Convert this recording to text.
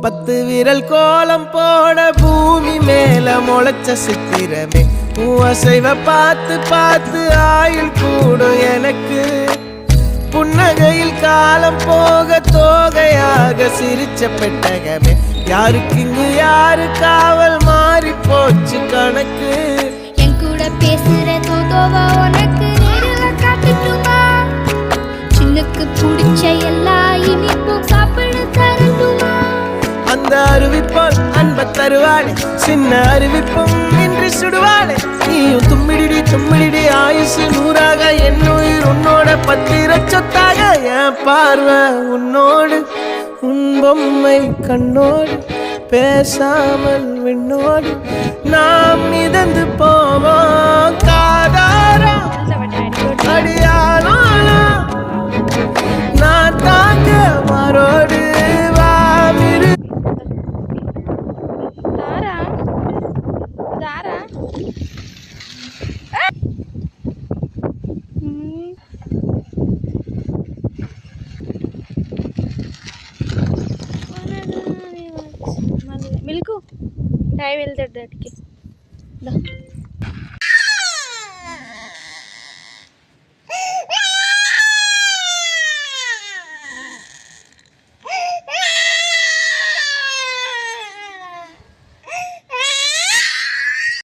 10 விரல் கோலம் போட பூமி மேல முளைச்ச சித்திரமே அசைவ பார்த்து பார்த்து ஆயுள் கூடும் எனக்கு புன்னகையில் காலம் போக தோகையாக சிரிச்ச பெட்டகமே யாருக்கு இங்கு யாரு காவல் மாறி போச்சு கணக்கு என் கூட பேசுற தோதோவா உனக்கு நேரில் காட்டுட்டுமா சின்னுக்கு பிடிச்ச எல்லா இனிப்பும் சாப்பிட தரட்டுமா அந்த அறிவிப்பால் அன்ப தருவாளே சின்ன அறிவிப்பும் இன்றி சுடுவாளே நீயும் தும்மிடி தும்மிடி ஆயுசு 100ஆக என் உயிர் உன்னோட 10 சொத்தாக என் பார்வை உன்னோடு உன் பொம்மை கண்ணோடு பேசாமல் விண்ணோடு நாம் மிதந்து போவோம் காதாரா அடியாளோ நான் தாங்க மாறோடு வாமிரு தாரா మిల్కు టై వెళ్తాడు దాటికి